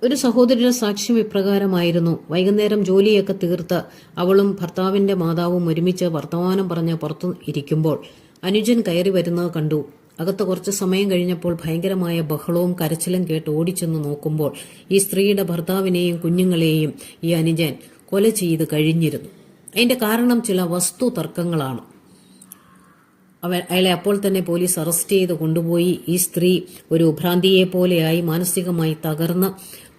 ഒരു സഹോദരിയുടെ സാക്ഷ്യം ഇപ്രകാരമായിരുന്നു. വൈകുന്നേരം ജോലിയൊക്കെ തീർത്ത് അവളും ഭർത്താവിന്റെ മാതാവും ഒരുമിച്ച് വർത്തമാനം പറഞ്ഞ് പുറത്തു ഇരിക്കുമ്പോൾ അനുജൻ കയറി വരുന്നത് കണ്ടു. അകത്ത് കുറച്ച് സമയം കഴിഞ്ഞപ്പോൾ ഭയങ്കരമായ ബഹളവും കരച്ചിലും കേട്ട് ഓടിച്ചെന്ന് നോക്കുമ്പോൾ ഈ സ്ത്രീയുടെ ഭർത്താവിനെയും കുഞ്ഞുങ്ങളെയും ഈ അനുജൻ കൊല ചെയ്ത് കഴിഞ്ഞിരുന്നു. അതിന്റെ കാരണം ചില വസ്തു തർക്കങ്ങളാണ്. അയാളെ അപ്പോൾ തന്നെ പോലീസ് അറസ്റ്റ് ചെയ്ത് കൊണ്ടുപോയി. ഈ സ്ത്രീ ഒരു ഭ്രാന്തിയെ പോലെയായി മാനസികമായി തകർന്ന്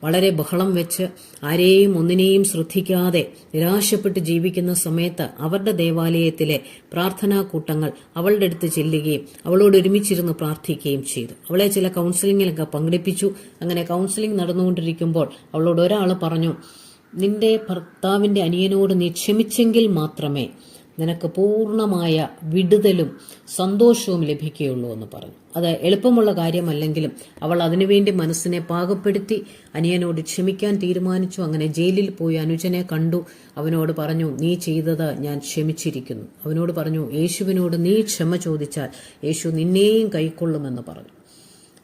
വളരെ ബഹളം വെച്ച് ആരെയും ഒന്നിനെയും ശ്രദ്ധിക്കാതെ നിരാശപ്പെട്ട് ജീവിക്കുന്ന സമയത്ത് അവരുടെ ദേവാലയത്തിലെ പ്രാർത്ഥനാ കൂട്ടങ്ങൾ അവളുടെ അടുത്ത് ചെല്ലുകയും അവളോട് ഒരുമിച്ചിരുന്ന് പ്രാർത്ഥിക്കുകയും ചെയ്തു. അവളെ ചില കൗൺസിലിങ്ങിലൊക്കെ പങ്കെടുപ്പിച്ചു. അങ്ങനെ കൗൺസിലിംഗ് നടന്നുകൊണ്ടിരിക്കുമ്പോൾ അവളോട് ഒരാൾ പറഞ്ഞു, നിന്റെ ഭർത്താവിന്റെ അനിയനോട് നീ ക്ഷമിച്ചെങ്കിൽ മാത്രമേ നിനക്ക് പൂർണ്ണമായ വിടുതലും സന്തോഷവും ലഭിക്കുകയുള്ളൂ എന്ന് പറഞ്ഞു. അത് എളുപ്പമുള്ള കാര്യമല്ലെങ്കിലും അവൾ അതിനുവേണ്ടി മനസ്സിനെ പാകപ്പെടുത്തി അനിയനോട് ക്ഷമിക്കാൻ തീരുമാനിച്ചു. അങ്ങനെ ജയിലിൽ പോയി അനുജനെ കണ്ടു. അവനോട് പറഞ്ഞു, നീ ചെയ്തത് ഞാൻ ക്ഷമിച്ചിരിക്കുന്നു. അവനോട് പറഞ്ഞു, യേശുവിനോട് നീ ക്ഷമ ചോദിച്ചാൽ യേശു നിന്നെയും കൈക്കൊള്ളുമെന്ന് പറഞ്ഞു.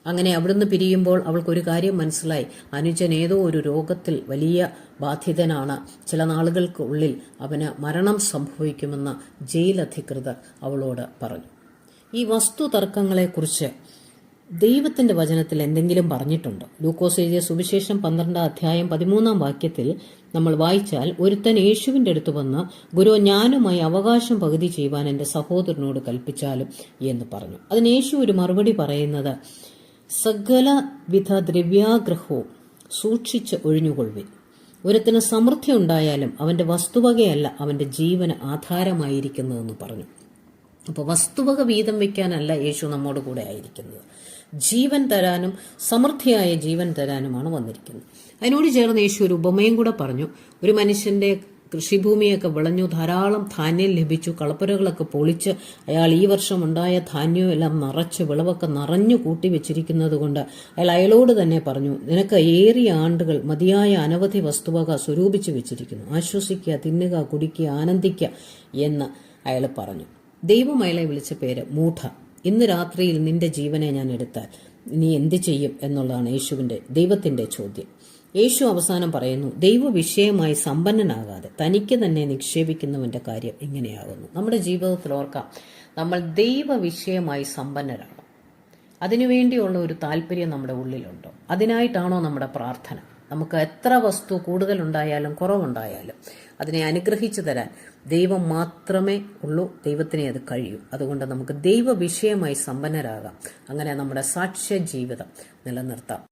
അങ്ങനെ അവിടുന്ന് പിരിയുമ്പോൾ അവൾക്കൊരു കാര്യം മനസ്സിലായി. അനുജൻ ഏതോ ഒരു രോഗത്തിൽ വലിയ ബാധിതനാണ്. ചില നാളുകൾക്ക് ഉള്ളിൽ അവന് മരണം സംഭവിക്കുമെന്ന് ജയിൽ അധികൃതർ അവളോട് പറഞ്ഞു. ഈ വസ്തു തർക്കങ്ങളെക്കുറിച്ച് ദൈവത്തിന്റെ വചനത്തിൽ എന്തെങ്കിലും പറഞ്ഞിട്ടുണ്ടോ? ലൂക്കോസ് എഴുതിയ സുവിശേഷം 12 അധ്യായം 13 വാക്യത്തിൽ നമ്മൾ വായിച്ചാൽ, ഒരുത്തൻ യേശുവിന്റെ അടുത്ത് വന്ന്, ഗുരു, ഞാനുമായി അവകാശം പകുതി ചെയ്യുവാൻ എന്റെ സഹോദരനോട് കൽപ്പിച്ചാലും എന്ന് പറഞ്ഞു. അതിന് യേശു ഒരു മറുപടി പറയുന്നത്, സകലവിധ ദ്രവ്യാഗ്രഹവും സൂക്ഷിച്ച് ഒഴിഞ്ഞുകൊള്ളുവിൻ. ഒരുത്തിന് സമൃദ്ധി ഉണ്ടായാലും അവന്റെ വസ്തുവകയല്ല അവന്റെ ജീവന് ആധാരമായിരിക്കുന്നതെന്ന് പറഞ്ഞു. അപ്പോൾ വസ്തുവക വീതം വയ്ക്കാനല്ല യേശു നമ്മോട് കൂടെ ആയിരിക്കുന്നത്. ജീവൻ തരാനും സമൃദ്ധിയായ ജീവൻ തരാനുമാണ് വന്നിരിക്കുന്നത്. അതിനോട് ചേർന്ന് യേശു ഒരു ഉപമയും കൂടെ പറഞ്ഞു. ഒരു മനുഷ്യന്റെ കൃഷിഭൂമിയൊക്കെ വിളഞ്ഞു, ധാരാളം ധാന്യം ലഭിച്ചു, കളപ്പുരകളൊക്കെ പൊളിച്ച് അയാൾ ഈ വർഷം ഉണ്ടായ ധാന്യവും എല്ലാം നിറച്ച് വിളവൊക്കെ നിറഞ്ഞു കൂട്ടി വെച്ചിരിക്കുന്നത് കൊണ്ട് അയാൾ അയാളോട് തന്നെ പറഞ്ഞു, നിനക്ക് ഏറിയ ആണ്ടുകൾ മതിയായ അനവധി വസ്തുവക സ്വരൂപിച്ചു വെച്ചിരിക്കുന്നു, ആശ്വസിക്കുക, തിന്നുക, കുടിക്കുക, ആനന്ദിക്കുക എന്ന് അയാൾ പറഞ്ഞു. ദൈവം അയാളെ വിളിച്ച പേര് മൂഢ. ഇന്ന് രാത്രിയിൽ നിന്റെ ജീവനെ ഞാൻ എടുത്താൽ നീ എന്ത് ചെയ്യും എന്നുള്ളതാണ് ദൈവത്തിന്റെ ചോദ്യം. യേശു അവസാനം പറയുന്നു, ദൈവ വിഷയമായി സമ്പന്നനാകാതെ തനിക്ക് തന്നെ നിക്ഷേപിക്കുന്നവന്റെ കാര്യം ഇങ്ങനെയാകുന്നു. നമ്മുടെ ജീവിതത്തിൽ ഓർക്കാം, നമ്മൾ ദൈവ വിഷയമായി സമ്പന്നരാണ്. അതിനുവേണ്ടിയുള്ള ഒരു താല്പര്യം നമ്മുടെ ഉള്ളിലുണ്ടോ? അതിനായിട്ടാണോ നമ്മുടെ പ്രാർത്ഥന? നമുക്ക് എത്ര വസ്തു കൂടുതലുണ്ടായാലും കുറവുണ്ടായാലും അതിനെ അനുഗ്രഹിച്ചു തരാൻ ദൈവം മാത്രമേ ഉള്ളൂ. ദൈവത്തിനെ അത് കഴിയൂ. അതുകൊണ്ട് നമുക്ക് ദൈവ വിഷയമായി സമ്പന്നരാകാം. അങ്ങനെ നമ്മുടെ സാക്ഷ്യ ജീവിതം നിലനിർത്താം.